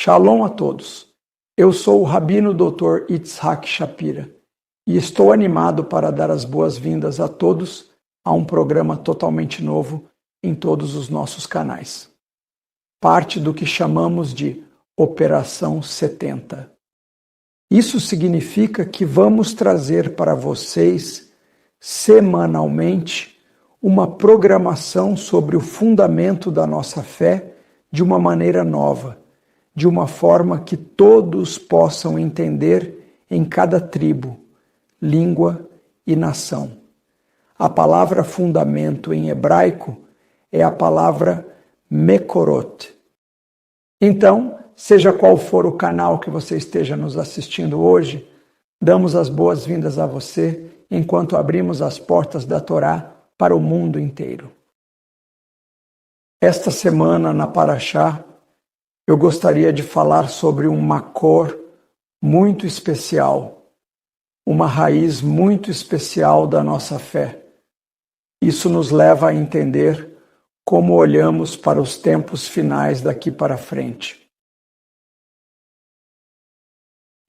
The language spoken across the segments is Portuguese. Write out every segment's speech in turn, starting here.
Shalom a todos. Eu sou o Rabino Dr. Itzhak Shapira e estou animado para dar as boas-vindas a todos a um programa totalmente novo em todos os nossos canais. Parte do que chamamos de Operação 70. Isso significa que vamos trazer para vocês, semanalmente, uma programação sobre o fundamento da nossa fé de uma maneira nova, de uma forma que todos possam entender em cada tribo, língua e nação. A palavra fundamento em hebraico é a palavra mekorot. Então, seja qual for o canal que você esteja nos assistindo hoje, damos as boas-vindas a você enquanto abrimos as portas da Torá para o mundo inteiro. Esta semana, na Parashá, eu gostaria de falar sobre um makor muito especial, uma raiz muito especial da nossa fé. Isso nos leva a entender como olhamos para os tempos finais daqui para frente.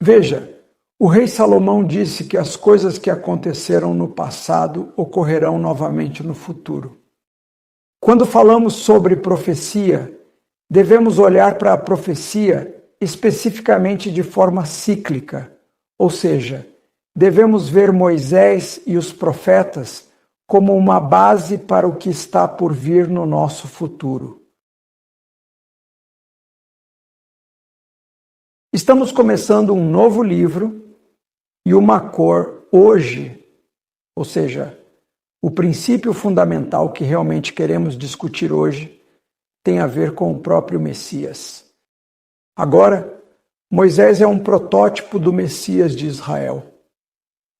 Veja, o rei Salomão disse que as coisas que aconteceram no passado ocorrerão novamente no futuro. Quando falamos sobre profecia, devemos olhar para a profecia especificamente de forma cíclica, ou seja, devemos ver Moisés e os profetas como uma base para o que está por vir no nosso futuro. Estamos começando um novo livro e o makor hoje, ou seja, o princípio fundamental que realmente queremos discutir hoje, tem a ver com o próprio Messias. Agora, Moisés é um protótipo do Messias de Israel.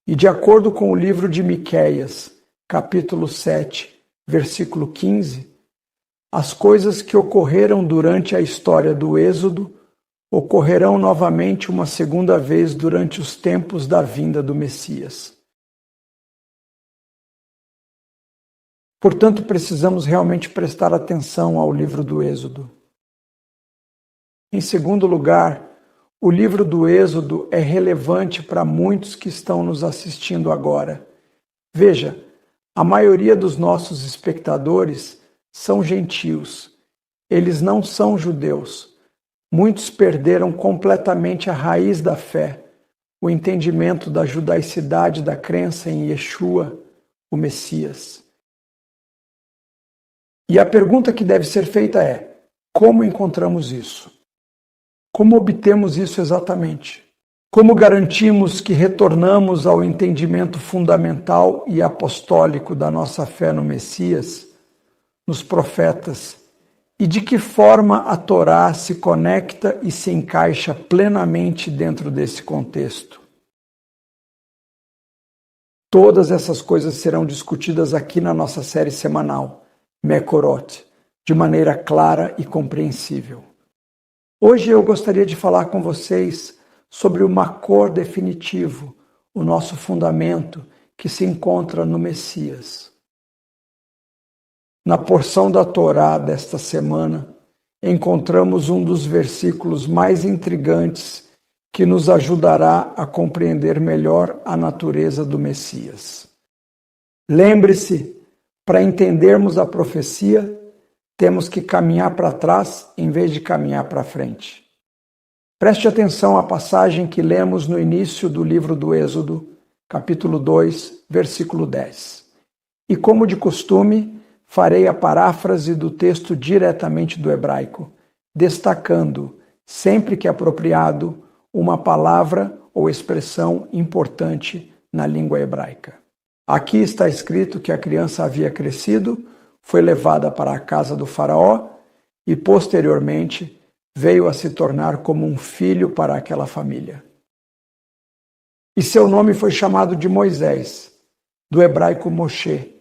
E de acordo com o livro de Miqueias, capítulo 7, versículo 15, as coisas que ocorreram durante a história do Êxodo ocorrerão novamente uma segunda vez durante os tempos da vinda do Messias. Portanto, precisamos realmente prestar atenção ao livro do Êxodo. Em segundo lugar, o livro do Êxodo é relevante para muitos que estão nos assistindo agora. Veja, a maioria dos nossos espectadores são gentios. Eles não são judeus. Muitos perderam completamente a raiz da fé, o entendimento da judaicidade da crença em Yeshua, o Messias. E a pergunta que deve ser feita é: como encontramos isso? Como obtemos isso exatamente? Como garantimos que retornamos ao entendimento fundamental e apostólico da nossa fé no Messias, nos profetas, e de que forma a Torá se conecta e se encaixa plenamente dentro desse contexto? Todas essas coisas serão discutidas aqui na nossa série semanal, Mekorot, de maneira clara e compreensível. Hoje eu gostaria de falar com vocês sobre o makor definitivo, o nosso fundamento que se encontra no Messias. Na porção da Torá desta semana, encontramos um dos versículos mais intrigantes que nos ajudará a compreender melhor a natureza do Messias. Lembre-se, para entendermos a profecia, temos que caminhar para trás em vez de caminhar para frente. Preste atenção à passagem que lemos no início do livro do Êxodo, capítulo 2, versículo 10. E como de costume, farei a paráfrase do texto diretamente do hebraico, destacando, sempre que apropriado, uma palavra ou expressão importante na língua hebraica. Aqui está escrito que a criança havia crescido, foi levada para a casa do faraó e, posteriormente, veio a se tornar como um filho para aquela família. E seu nome foi chamado de Moisés, do hebraico Moshe,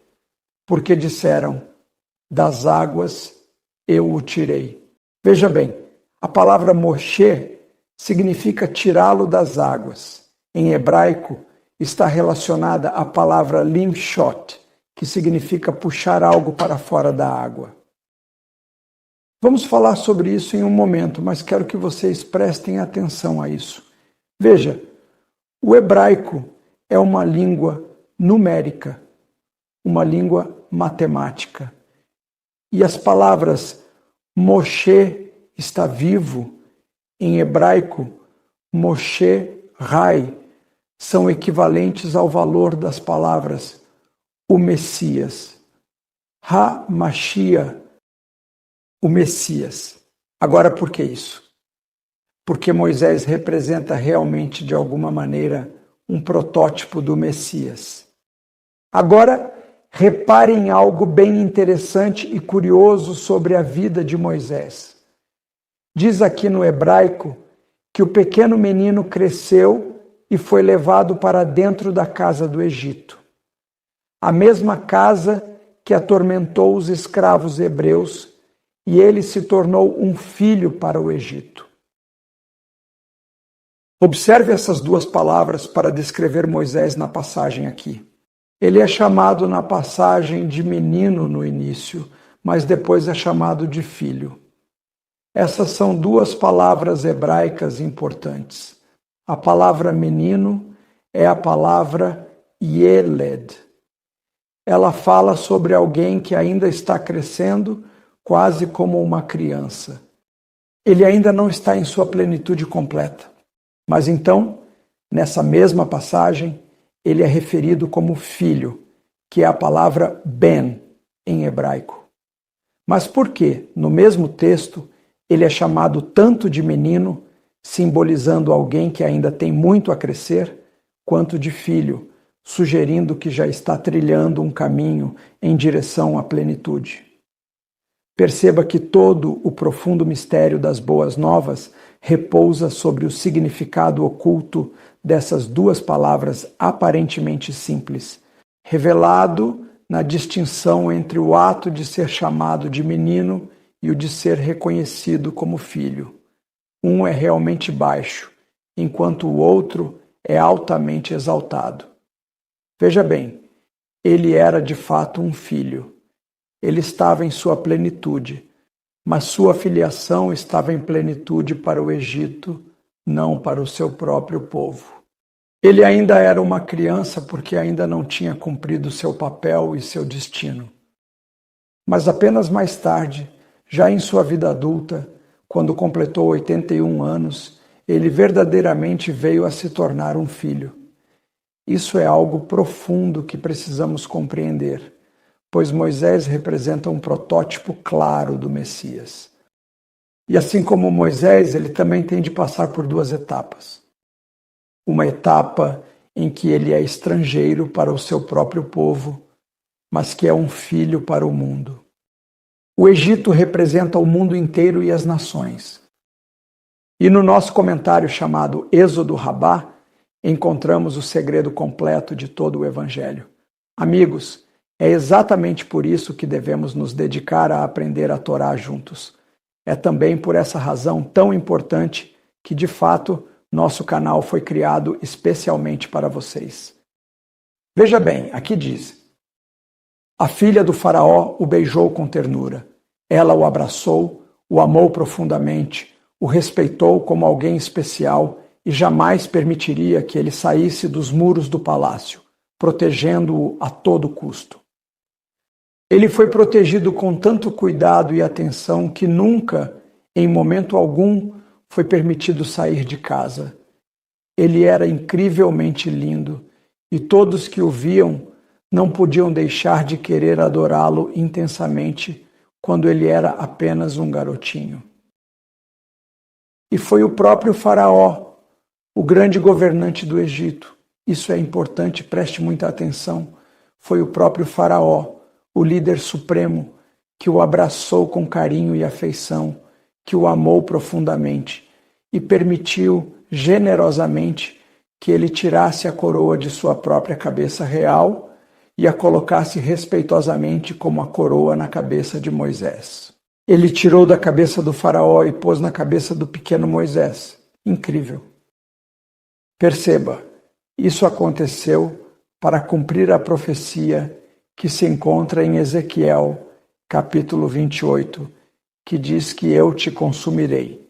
porque disseram: das águas eu o tirei. Veja bem, a palavra Moshe significa tirá-lo das águas. Em hebraico, está relacionada à palavra limshot, que significa puxar algo para fora da água. Vamos falar sobre isso em um momento, mas quero que vocês prestem atenção a isso. Veja, o hebraico é uma língua numérica, uma língua matemática. E as palavras Moshe está vivo, em hebraico, Moshe Rai, são equivalentes ao valor das palavras o Messias, Ha-Mashiach, o Messias. Agora, por que isso? Porque Moisés representa realmente, de alguma maneira, um protótipo do Messias. Agora, repare em algo bem interessante e curioso sobre a vida de Moisés. Diz aqui no hebraico que o pequeno menino cresceu e foi levado para dentro da casa do Egito. A mesma casa que atormentou os escravos hebreus, e ele se tornou um filho para o Egito. Observe essas duas palavras para descrever Moisés na passagem aqui. Ele é chamado na passagem de menino no início, mas depois é chamado de filho. Essas são duas palavras hebraicas importantes. A palavra menino é a palavra Yeled. Ela fala sobre alguém que ainda está crescendo, quase como uma criança. Ele ainda não está em sua plenitude completa. Mas então, nessa mesma passagem, ele é referido como filho, que é a palavra ben em hebraico. Mas por que, no mesmo texto, ele é chamado tanto de menino, simbolizando alguém que ainda tem muito a crescer, quanto de filho, sugerindo que já está trilhando um caminho em direção à plenitude? Perceba que todo o profundo mistério das boas novas repousa sobre o significado oculto dessas duas palavras aparentemente simples, revelado na distinção entre o ato de ser chamado de menino e o de ser reconhecido como filho. Um é realmente baixo, enquanto o outro é altamente exaltado. Veja bem, ele era de fato um filho. Ele estava em sua plenitude, mas sua filiação estava em plenitude para o Egito, não para o seu próprio povo. Ele ainda era uma criança porque ainda não tinha cumprido seu papel e seu destino. Mas apenas mais tarde, já em sua vida adulta, quando completou 81 anos, ele verdadeiramente veio a se tornar um filho. Isso é algo profundo que precisamos compreender, pois Moisés representa um protótipo claro do Messias. E assim como Moisés, ele também tem de passar por duas etapas. Uma etapa em que ele é estrangeiro para o seu próprio povo, mas que é um filho para o mundo. O Egito representa o mundo inteiro e as nações. E no nosso comentário chamado Êxodo Rabá, encontramos o segredo completo de todo o Evangelho. Amigos, é exatamente por isso que devemos nos dedicar a aprender a Torá juntos. É também por essa razão tão importante que, de fato, nosso canal foi criado especialmente para vocês. Veja bem, aqui diz: a filha do faraó o beijou com ternura. Ela o abraçou, o amou profundamente, o respeitou como alguém especial e jamais permitiria que ele saísse dos muros do palácio, protegendo-o a todo custo. Ele foi protegido com tanto cuidado e atenção que nunca, em momento algum, foi permitido sair de casa. Ele era incrivelmente lindo e todos que o viam não podiam deixar de querer adorá-lo intensamente quando ele era apenas um garotinho. E foi o próprio Faraó, o grande governante do Egito. Isso é importante, preste muita atenção. Foi o próprio Faraó, o líder supremo, que o abraçou com carinho e afeição, que o amou profundamente e permitiu generosamente que ele tirasse a coroa de sua própria cabeça real e a colocasse respeitosamente como a coroa na cabeça de Moisés. Ele tirou da cabeça do faraó e pôs na cabeça do pequeno Moisés. Incrível. Perceba, isso aconteceu para cumprir a profecia que se encontra em Ezequiel, capítulo 28, que diz que eu te consumirei,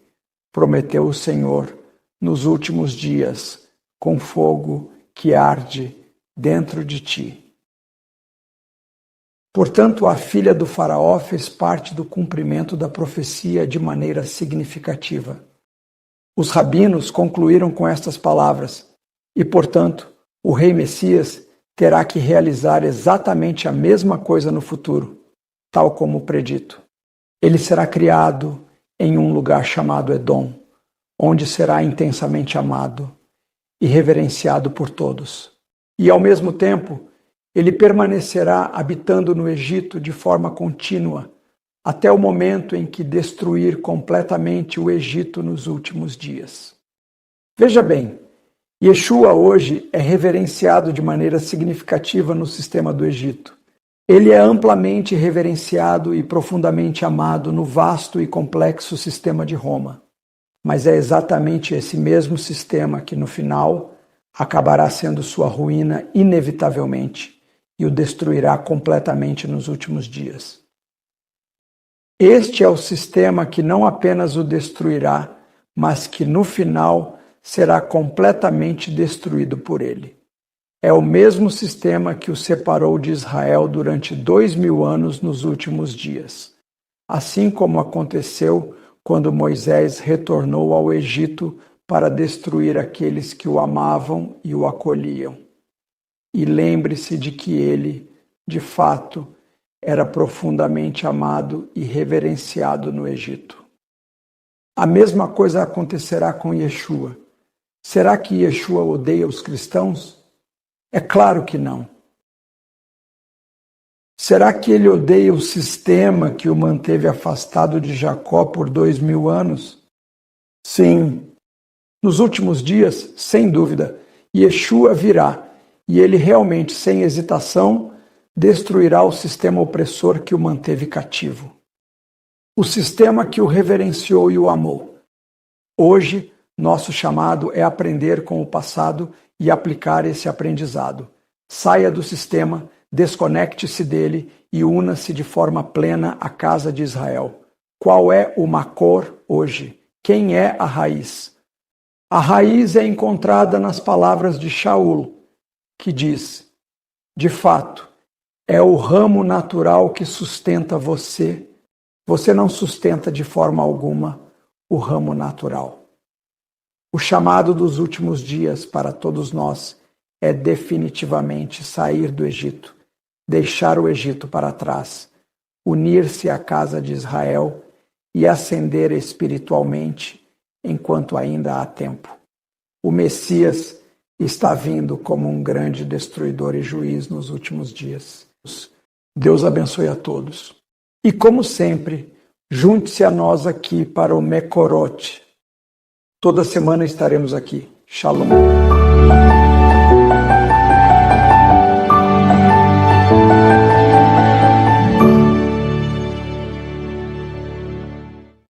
prometeu o Senhor, nos últimos dias, com fogo que arde dentro de ti. Portanto, a filha do faraó fez parte do cumprimento da profecia de maneira significativa. Os rabinos concluíram com estas palavras, e, portanto, o rei Messias terá que realizar exatamente a mesma coisa no futuro, tal como predito. Ele será criado em um lugar chamado Edom, onde será intensamente amado e reverenciado por todos. E, ao mesmo tempo, ele permanecerá habitando no Egito de forma contínua, até o momento em que destruir completamente o Egito nos últimos dias. Veja bem, Yeshua hoje é reverenciado de maneira significativa no sistema do Egito. Ele é amplamente reverenciado e profundamente amado no vasto e complexo sistema de Roma. Mas é exatamente esse mesmo sistema que, no final, acabará sendo sua ruína inevitavelmente e o destruirá completamente nos últimos dias. Este é o sistema que não apenas o destruirá, mas que, no final, será completamente destruído por ele. É o mesmo sistema que o separou de Israel durante 2000 anos nos últimos dias, assim como aconteceu quando Moisés retornou ao Egito para destruir aqueles que o amavam e o acolhiam. E lembre-se de que ele, de fato, era profundamente amado e reverenciado no Egito. A mesma coisa acontecerá com Yeshua. Será que Yeshua odeia os cristãos? É claro que não. Será que ele odeia o sistema que o manteve afastado de Jacó por 2000 anos? Sim. Nos últimos dias, sem dúvida, Yeshua virá e ele realmente, sem hesitação, destruirá o sistema opressor que o manteve cativo. O sistema que o reverenciou e o amou. Hoje, nosso chamado é aprender com o passado e aplicar esse aprendizado. Saia do sistema, desconecte-se dele e una-se de forma plena à casa de Israel. Qual é o Makor hoje? Quem é a raiz? A raiz é encontrada nas palavras de Shaul, que diz: de fato, é o ramo natural que sustenta você. Você não sustenta de forma alguma o ramo natural. O chamado dos últimos dias para todos nós é definitivamente sair do Egito, deixar o Egito para trás, unir-se à casa de Israel e ascender espiritualmente enquanto ainda há tempo. O Messias está vindo como um grande destruidor e juiz nos últimos dias. Deus abençoe a todos. E como sempre, junte-se a nós aqui para o Mekorot. Toda semana estaremos aqui. Shalom.